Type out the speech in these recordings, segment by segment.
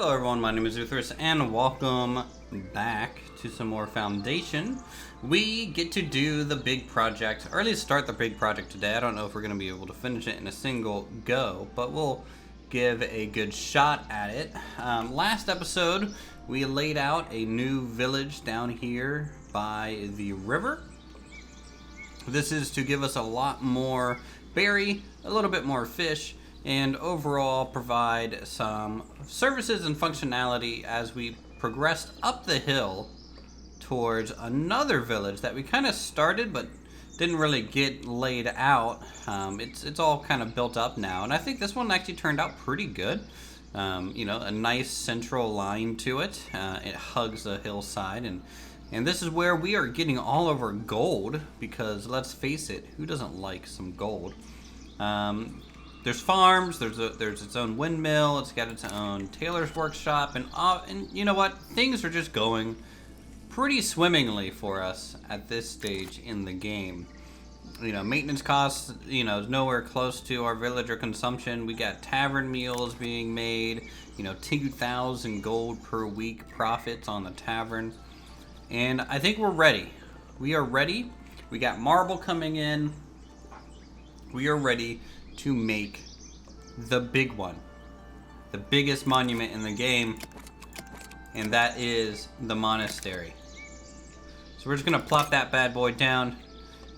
Hello everyone, my name is Uthris and welcome back to some more Foundation. We get to do the big project, or at least start the big project today. I don't know if we're going to be able to finish it in a single go, but we'll give a good shot at it. Last episode, we laid out a new village down here by the river. This is to give us a lot more berry, a little bit more fish, and overall provide some services and functionality as we progressed up the hill towards another village that we kind of started but didn't really get laid out. It's all kind of built up now, and I think this one actually turned out pretty good. You know, a nice central line to it. It hugs a hillside, and this is where we are getting all of our gold, because let's face it, who doesn't like some gold? There's farms, there's its own windmill, it's got its own tailor's workshop, and you know what? Things are just going pretty swimmingly for us at this stage in the game. You know, maintenance costs, you know, is nowhere close to our villager consumption. We got tavern meals being made, you know, 2,000 gold per week profits on the tavern. And I think we're ready. We are ready. We got marble coming in. We are ready to make the big one, the biggest monument in the game, and that is the monastery. So we're just gonna plop that bad boy down,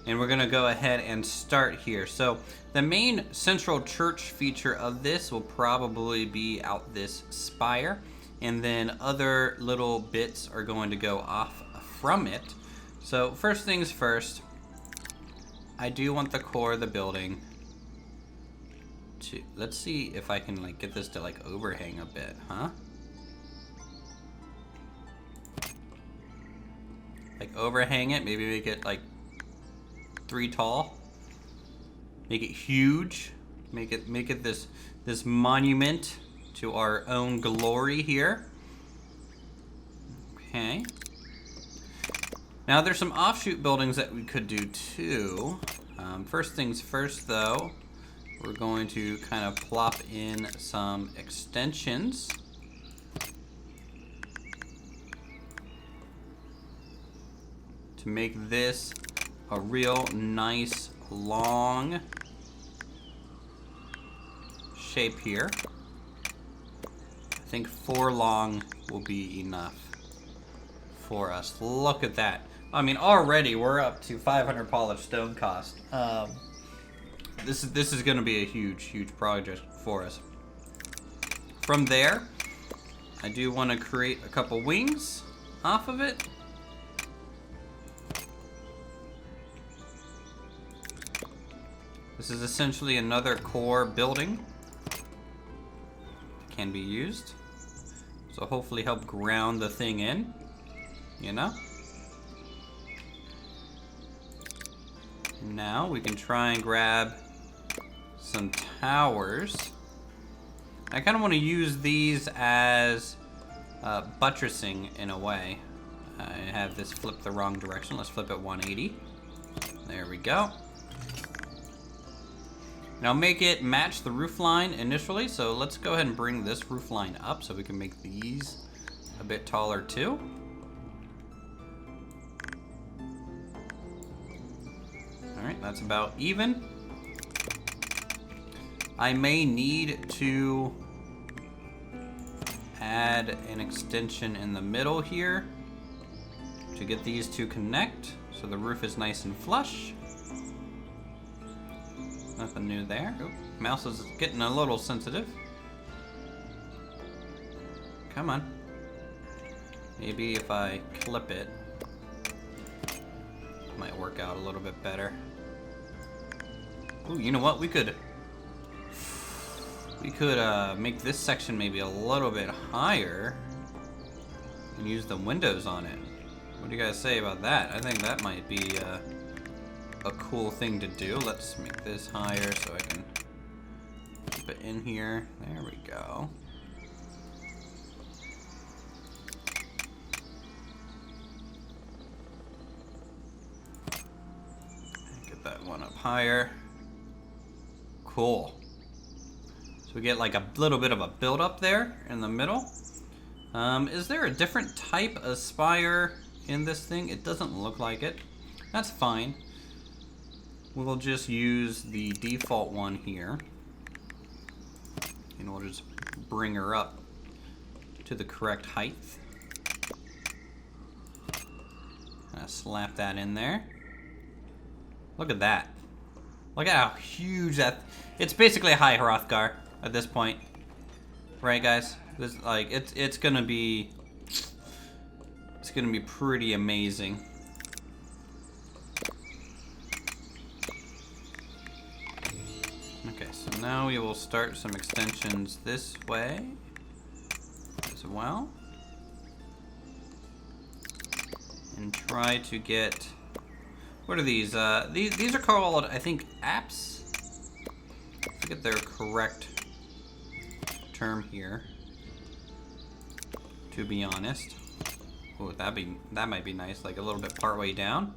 and we're gonna go ahead and start here. So the main central church feature of this will probably be out this spire, and then other little bits are going to go off from it. So first things first, I do want the core of the building to, let's see if I can like get this to like overhang a bit, huh? Like overhang it, maybe make it like 3 tall. Make it huge. Make it this monument to our own glory here. Okay. Now there's some offshoot buildings that we could do too. First things first though, we're going to kind of plop in some extensions. To make this a real nice long shape here. I think 4 long will be enough for us. Look at that. I mean, already we're up to 500 polished stone cost. This is going to be a huge project for us. From there, I do want to create a couple wings off of it. This is essentially another core building that can be used. So hopefully help ground the thing in, you know? Now we can try and grab some towers. I kind of want to use these as buttressing in a way. I have this flipped the wrong direction. Let's flip it 180. There we go. Now make it match the roof line initially. So let's go ahead and bring this roof line up so we can make these a bit taller too. Alright, that's about even. I may need to add an extension in the middle here to get these to connect so the roof is nice and flush. Nothing new there. Oop, mouse is getting a little sensitive. Come on. Maybe if I clip it, might work out a little bit better. Ooh, you know what? We could make this section maybe a little bit higher and use the windows on it. What do you guys say about that? I think that might be a cool thing to do. Let's make this higher so I can keep it in here. There we go. Get that one up higher. Cool. So we get like a little bit of a build up there in the middle. Is there a different type of spire in this thing? It doesn't look like it. That's fine. We'll just use the default one here. And we'll just bring her up to the correct height. Slap that in there. Look at that. Look at how huge that... It's basically a high Hrothgar at this point. Right, guys? This, like, it's gonna be... It's gonna be pretty amazing. Okay, so now we will start some extensions this way as well. And try to get... What are these? These are called, I think, apps? I forget their correct term here, to be honest. Oh, that might be nice, like a little bit partway down.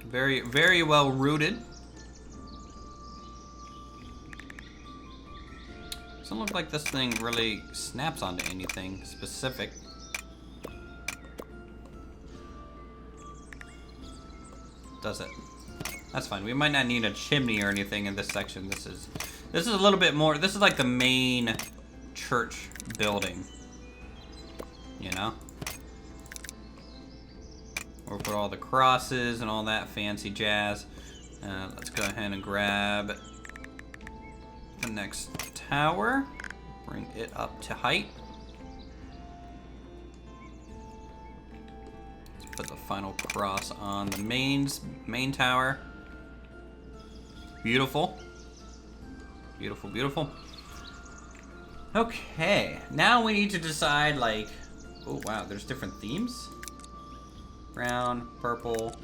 Very, very well rooted. Doesn't look like this thing really snaps onto anything specific. Does it? That's fine. We might not need a chimney or anything in this section. This is a little bit more. This is like the main church building. You know? We'll put all the crosses and all that fancy jazz. Let's go ahead and grab the next tower. Bring it up to height. Let's put the final cross on the main tower. Beautiful. Beautiful, beautiful. Okay, now we need to decide, like, oh wow, there's different themes. Brown, purple.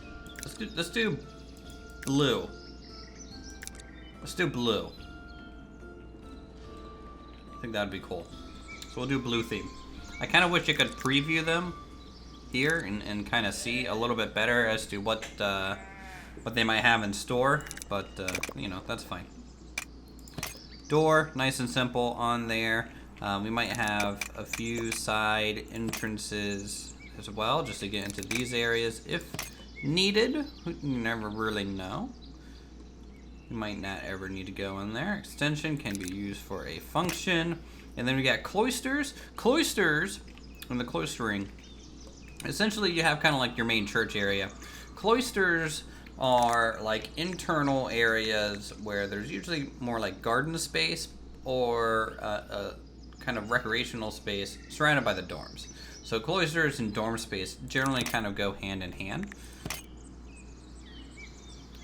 Let's do blue. Let's do blue. I think that'd be cool. So we'll do blue theme. I kind of wish I could preview them here and kind of see a little bit better as to what they might have in store, but you know, that's fine. Door, nice and simple on there. We might have a few side entrances as well, just to get into these areas if needed. You never really know. You might not ever need to go in there. Extension can be used for a function. And then we got cloisters. Cloisters, and the cloistering, essentially you have kind of like your main church area. Cloisters are like internal areas where there's usually more like garden space or a kind of recreational space surrounded by the dorms. So cloisters and dorm space generally kind of go hand in hand.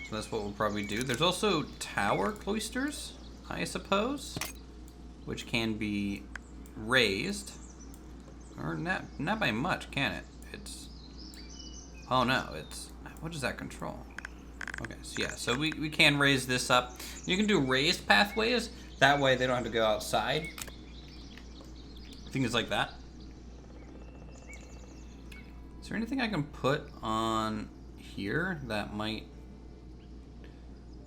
So that's what we'll probably do. There's also tower cloisters, I suppose, which can be raised. Or not by much, can it? It's... Oh no, it's... What does that control? Okay, so yeah, so we can raise this up. You can do raised pathways. That way they don't have to go outside. Things like that. Is there anything I can put on here that might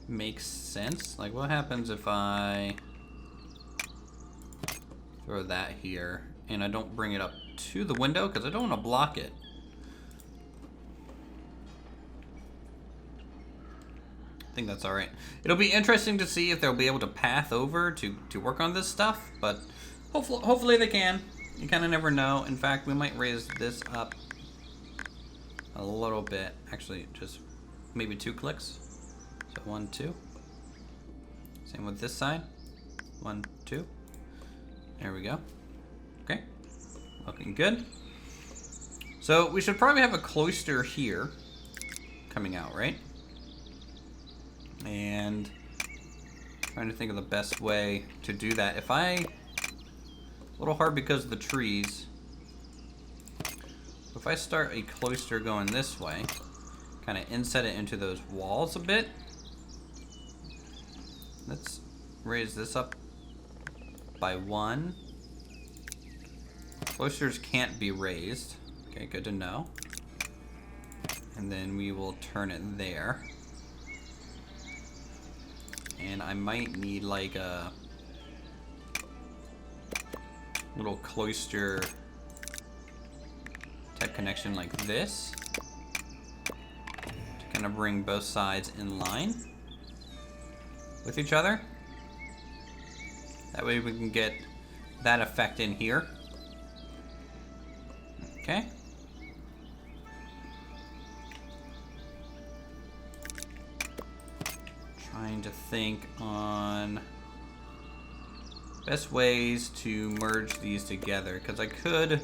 make sense? Like, what happens if I throw that here and I don't bring it up to the window because I don't want to block it? I think that's all right. It'll be interesting to see if they'll be able to path over to work on this stuff, but hopefully they can. You kind of never know. In fact, we might raise this up a little bit. Actually, just maybe 2 clicks. So 1, 2. Same with this side. 1, 2. There we go. Okay. Looking good. So we should probably have a cloister here coming out, right? And trying to think of the best way to do that. A little hard because of the trees. If I start a cloister going this way, kind of inset it into those walls a bit. Let's raise this up by 1. Cloisters can't be raised. Okay, good to know. And then we will turn it there. and I might need like a little cloister type connection like this to kind of bring both sides in line with each other. That way we can get that effect in here. Okay. Trying to think on best ways to merge these together, because I kind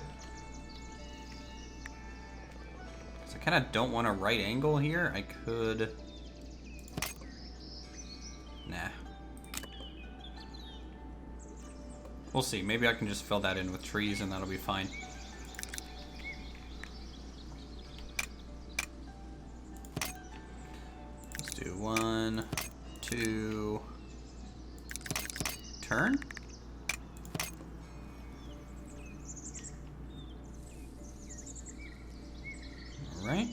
of don't want a right angle here. I could... Nah. We'll see. Maybe I can just fill that in with trees and that'll be fine. Let's do 1, 2, turn. Alright.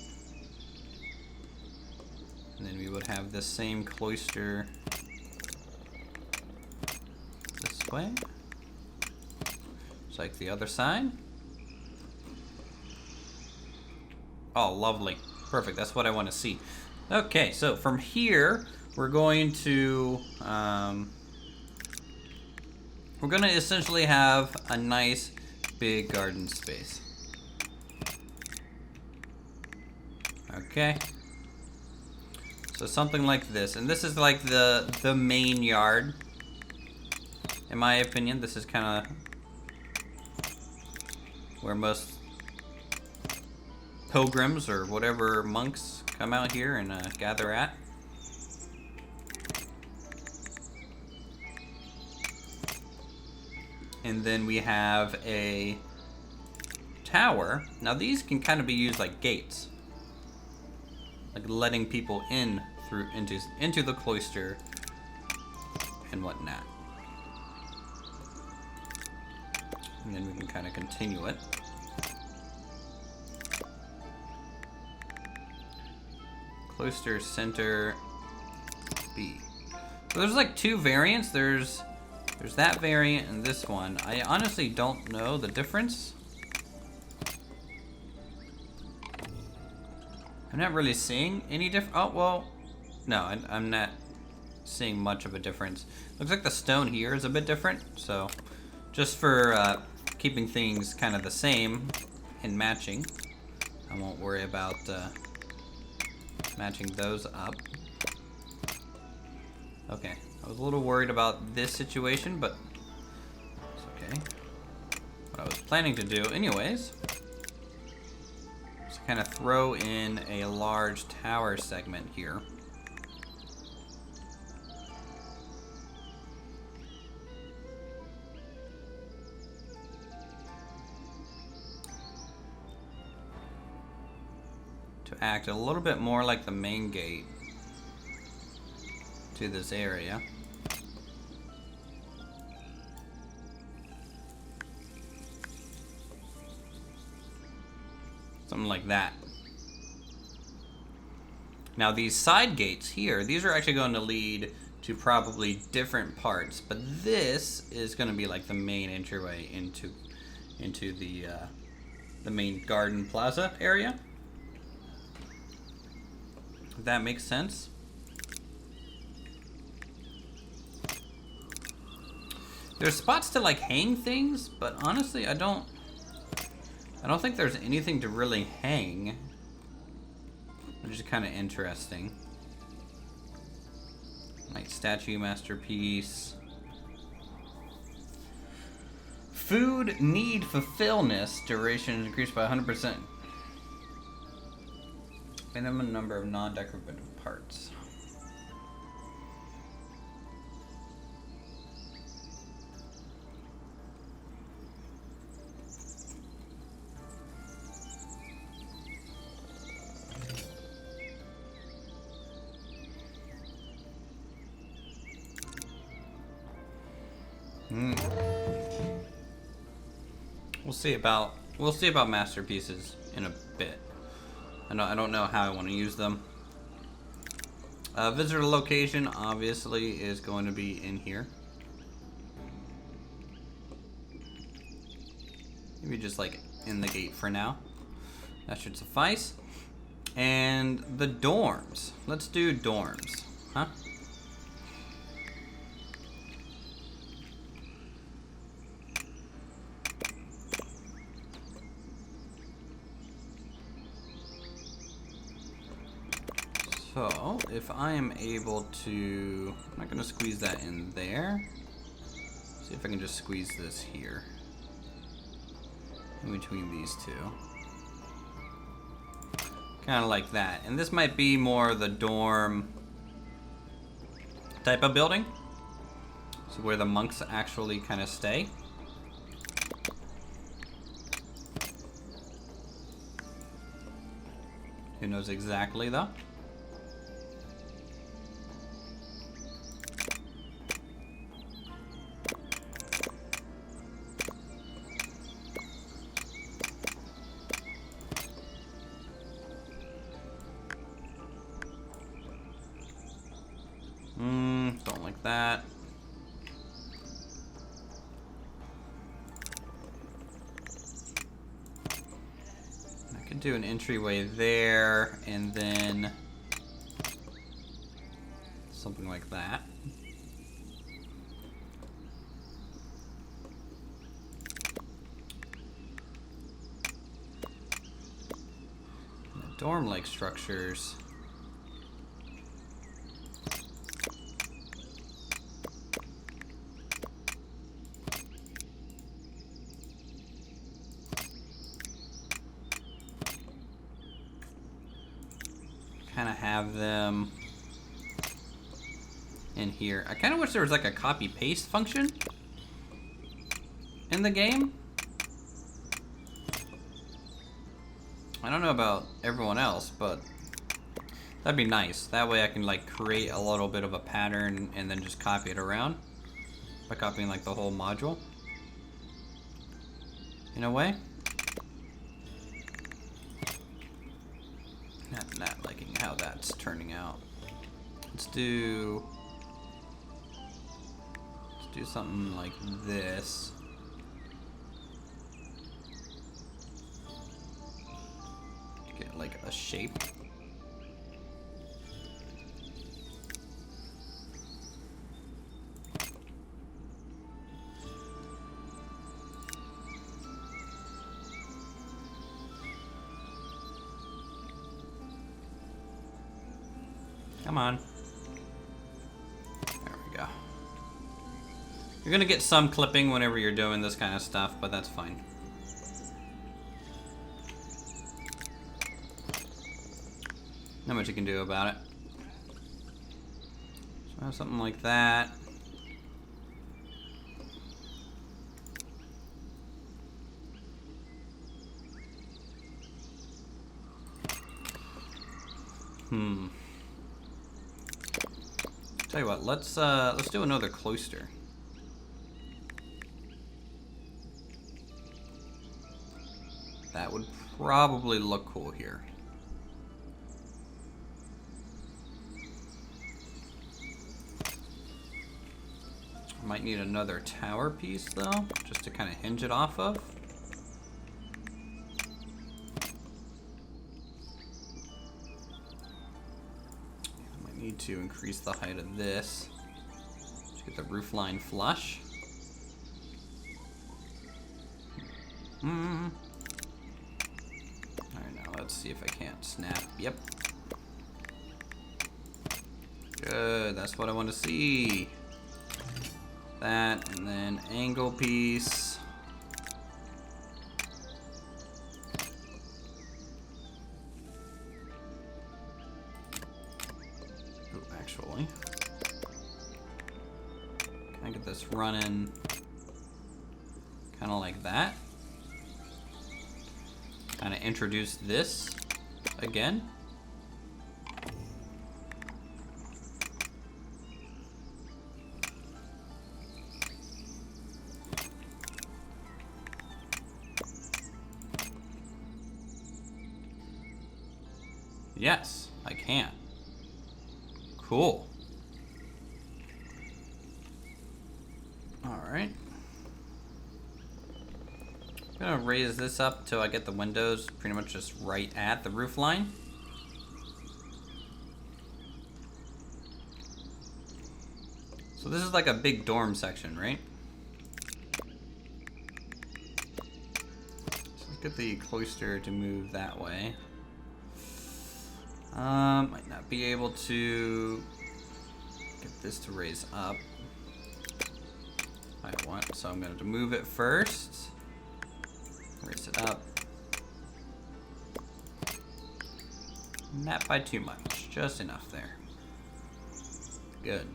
And then we would have the same cloister this way. Just like the other side. Oh, lovely. Perfect. That's what I want to see. Okay, so from here, we're going to essentially have a nice big garden space. Okay. So something like this, and this is like the main yard. In my opinion, this is kind of where most pilgrims or whatever monks come out here and gather at. And then we have a tower. Now these can kind of be used like gates, like letting people in through into the cloister and whatnot. And then we can kind of continue it. Cloister center B. So there's like two variants. There's that variant and this one. I honestly don't know the difference. I'm not really seeing any oh, well, no, I'm not seeing much of a difference. Looks like the stone here is a bit different. So just for keeping things kind of the same and matching, I won't worry about matching those up. Okay, I was a little worried about this situation, but it's okay. What I was planning to do anyways is kind of throw in a large tower segment here. To act a little bit more like the main gate to this area. Something like that. Now these side gates here, these are actually going to lead to probably different parts, but this is going to be like the main entryway into the main garden plaza area. If that makes sense. There's spots to like hang things, but honestly, I don't think there's anything to really hang, which is kind of interesting. Like statue masterpiece. Food need fulfillness duration is increased by 100%. Minimum number of non-decorative parts. We'll see about masterpieces in a bit. I don't know how I want to use them. Visitor location obviously is going to be in here. Maybe just like in the gate for now. That should suffice. And the dorms. Let's do dorms. Huh? So, if I am able to... I'm not going to squeeze that in there. See if I can just squeeze this here. In between these two. Kind of like that. And this might be more the dorm type of building. So where the monks actually kind of stay. Who knows exactly though? Don't like that. I could do an entryway there, and then something like that. Dorm-like structures. Kind of have them in here. I kind of wish there was like a copy paste function in the game. I don't know about everyone else, but that'd be nice. That way I can like create a little bit of a pattern and then just copy it around by copying like the whole module in a way. Not liking how that's turning out. Let's do something like this. Get like a shape. Come on. There we go. You're gonna get some clipping whenever you're doing this kind of stuff, but that's fine. Not much you can do about it. So I have something like that. Tell you what, let's do another cloister. That would probably look cool here. I might need another tower piece though, just to kind of hinge it off of. Need to increase the height of this to get the roof line flush. Alright, now let's see if I can't snap. Yep. Good, that's what I want to see. That, and then angle piece. Actually, can I get this running kind of like that? Kind of introduce this again. Yes, I can. Cool. Alright. I'm gonna raise this up till I get the windows pretty much just right at the roof line. So this is like a big dorm section, right? So let's get the cloister to move that way. Might not be able to get this to raise up. I want, so I'm going to move it first. Raise it up. Not by too much, just enough there. Good.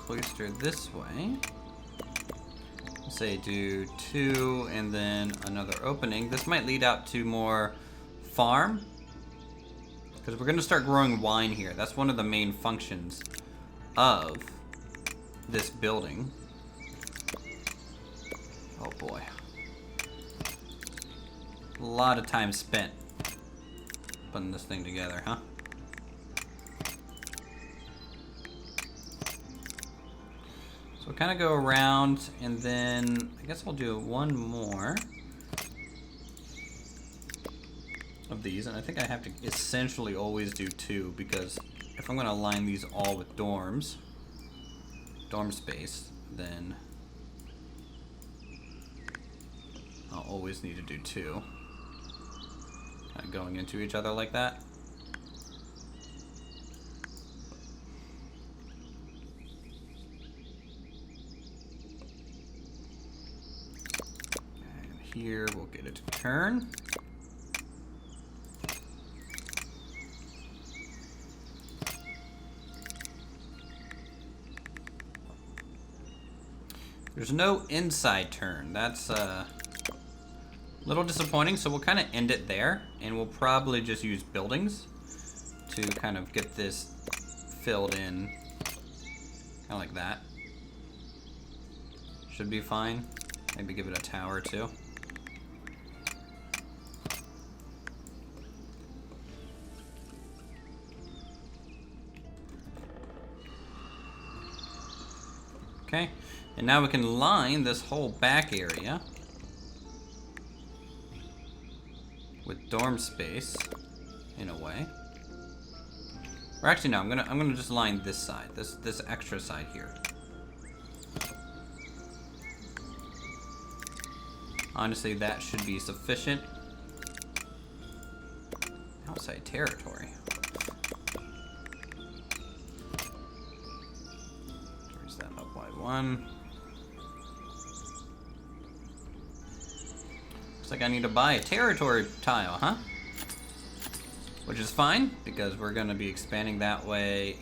Cloister this way. Say do 2 and then another opening. This might lead out to more farm, because we're going to start growing wine here. That's one of the main functions of this building. Oh boy. A lot of time spent putting this thing together, huh? So we'll kind of go around, and then I guess I'll do one more of these, and I think I have to essentially always do 2, because if I'm going to line these all with dorm space, then I'll always need to do 2. Kind of going into each other like that. Here, we'll get it to turn. There's no inside turn. That's a little disappointing, so we'll kind of end it there, and we'll probably just use buildings to kind of get this filled in, kind of like that. Should be fine. Maybe give it a tower too. Okay, and now we can line this whole back area with dorm space in a way. Or actually, no, I'm gonna just line this side, this extra side here. Honestly, that should be sufficient. Outside territory. Raise that up by 1. Looks like I need to buy a territory tile, huh? Which is fine, because we're going to be expanding that way.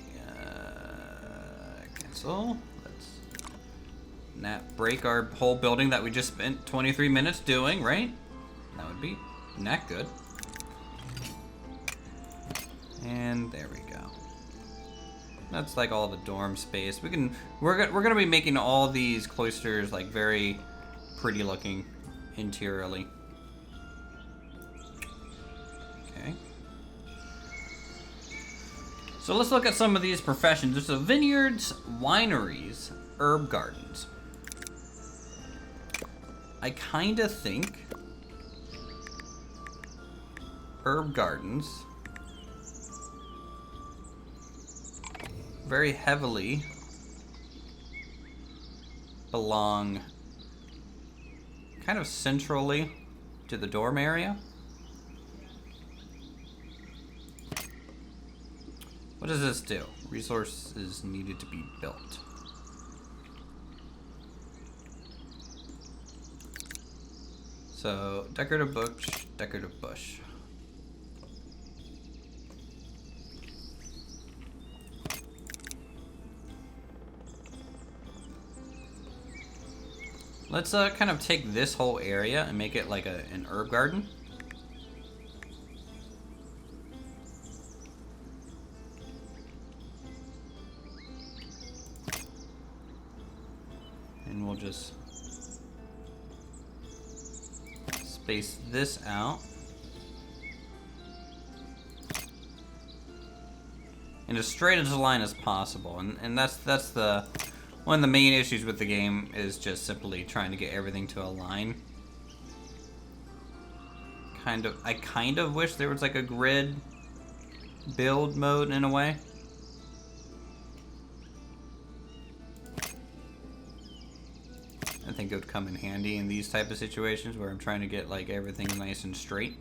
Cancel. Let's not break our whole building that we just spent 23 minutes doing, right? That would be not good. And there we go. That's like all the dorm space. We're gonna be making all these cloisters like very pretty looking interiorly. Okay. So let's look at some of these professions. There's the vineyards, wineries, herb gardens. I kind of think herb gardens very heavily belong kind of centrally to the dorm area. What does this do? Resources needed to be built. So, decorative bush, decorative bush. Let's kind of take this whole area and make it like an herb garden. just space this out. And as straight as a line as possible. And that's the one of the main issues with the game, is just simply trying to get everything to align. I kind of wish there was like a grid build mode in a way. I think it would come in handy in these type of situations where I'm trying to get like everything nice and straight.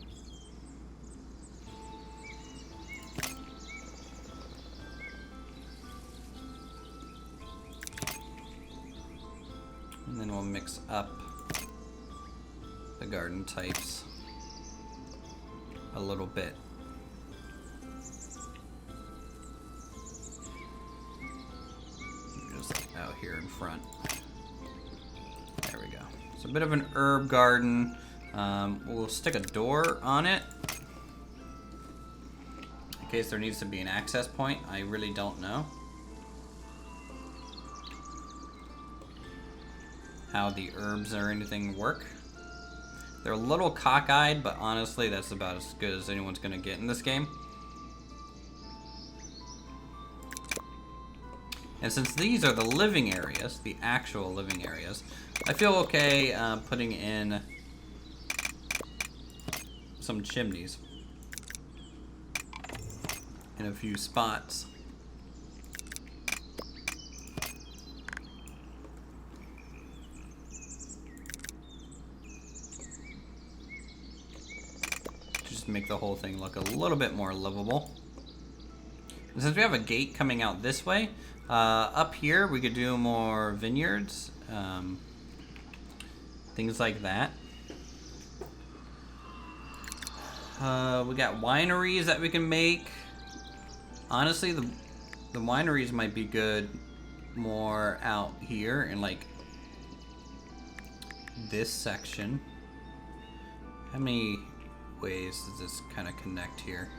And then we'll mix up the garden types a little bit. Just like out here in front. There we go. It's a bit of an herb garden. We'll stick a door on it in case there needs to be an access point. I really don't know how the herbs or anything work. They're a little cockeyed, but honestly, that's about as good as anyone's gonna get in this game. And since these are the living areas, the actual living areas, I feel okay putting in some chimneys in a few spots. Just make the whole thing look a little bit more livable. And since we have a gate coming out this way, up here we could do more vineyards, things like that. We got wineries that we can make. Honestly, the wineries might be good more out here in like this section. How many ways does this kind of connect here?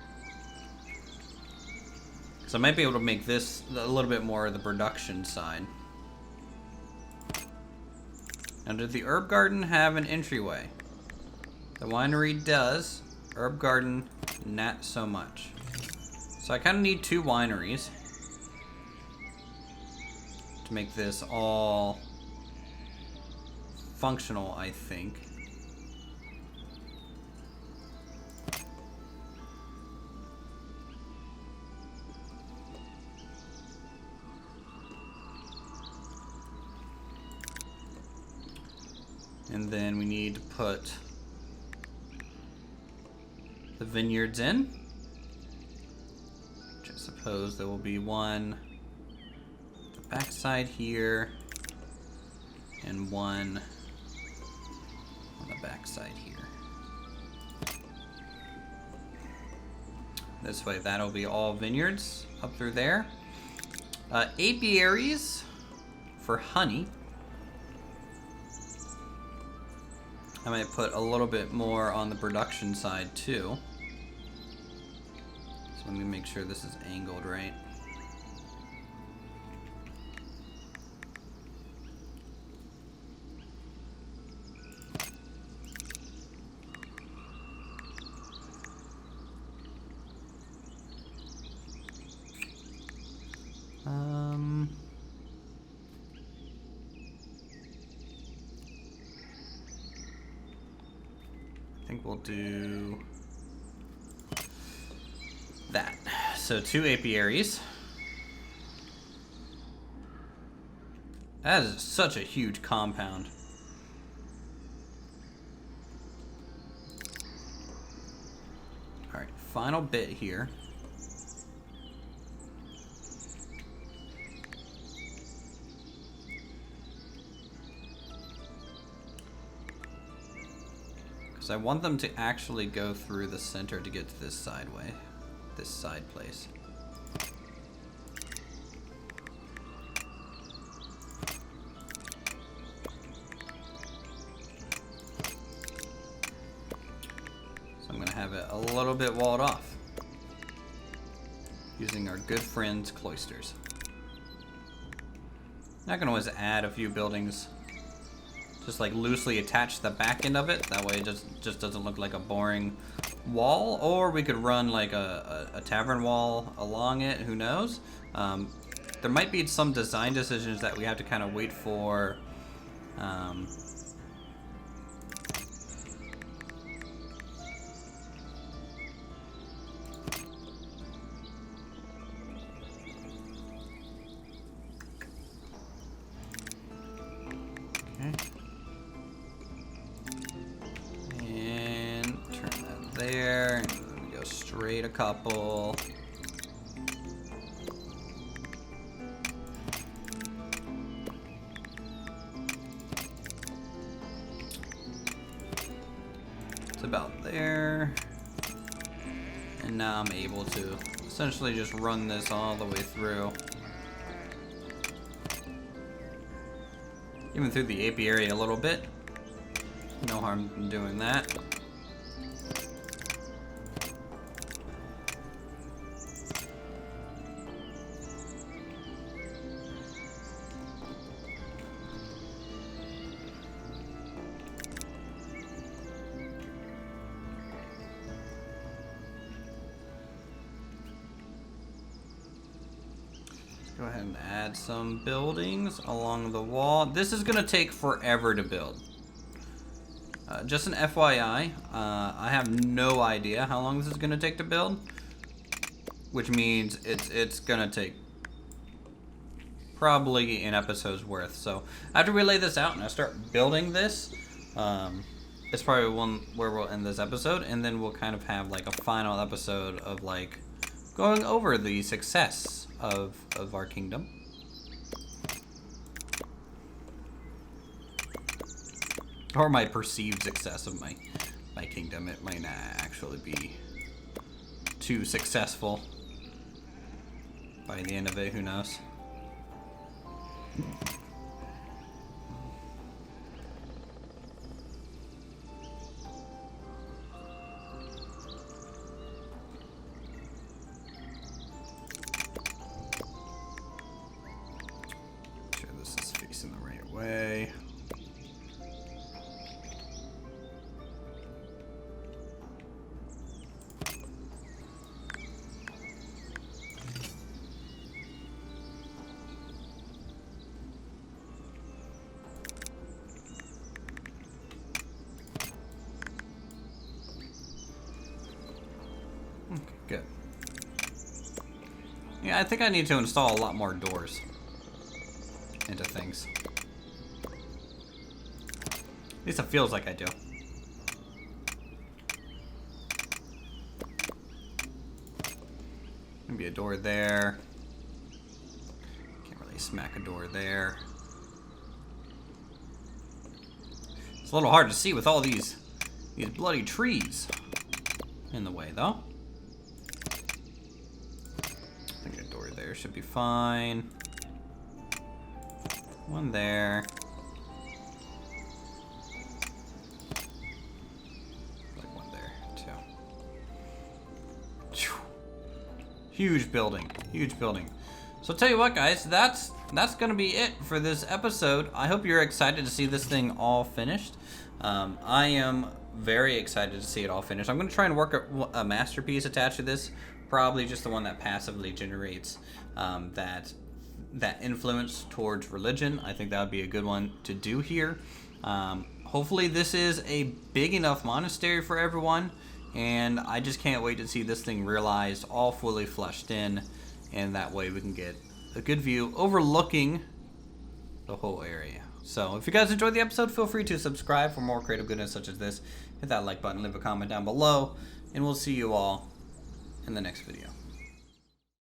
So I might be able to make this a little bit more of the production side. Now, did the herb garden have an entryway? The winery does. Herb garden, not so much. So I kind of need 2 wineries to make this all functional, I think. And then we need to put the vineyards in, which I suppose there will be one on the backside here and one on the backside here. This way, that'll be all vineyards up through there. Apiaries for honey. I might put a little bit more on the production side too. So let me make sure this is angled right. I think we'll do that. So 2 apiaries. That is such a huge compound. Alright, final bit here. I want them to actually go through the center to get to this side place. So I'm going to have it a little bit walled off using our good friends Cloisters. Not going to always add a few buildings just like loosely attach the back end of it. That way it just doesn't look like a boring wall. Or we could run like a tavern wall along it, who knows. There might be some design decisions that we have to kind of wait for. And turn that there, and then we go straight a couple. It's about there. And now I'm able to essentially just run this all the way through. Even through the apiary a little bit. No harm in doing that. Go ahead and add some buildings along the wall. This is gonna take forever to build. Just an FYI, I have no idea how long this is gonna take to build, which means it's gonna take probably an episode's worth. So after we lay this out and I start building this, it's probably one where we'll end this episode, and then we'll kind of have like a final episode of like going over the success of our kingdom. Or my perceived success of my kingdom. It might not actually be too successful by the end of it, who knows. Make sure this is facing the right way. Okay, good. Yeah, I think I need to install a lot more doors into things. At least it feels like I do. Maybe a door there. Can't really smack a door there. It's a little hard to see with all these bloody trees in the way, though. I think a door there should be fine. One there. Like one there, too. Huge building, huge building. So tell you what, guys, that's gonna be it for this episode. I hope you're excited to see this thing all finished. I am very excited to see it all finished. I'm gonna try and work a masterpiece attached to this. Probably just the one that passively generates that influence towards religion. I think that would be a good one to do here. Hopefully this is a big enough monastery for everyone, and I just can't wait to see this thing realized, all fully fleshed in, and that way we can get a good view overlooking the whole area. So if you guys enjoyed the episode, feel free to subscribe for more creative goodness such as this. Hit that like button, leave a comment down below, and we'll see you all in the next video.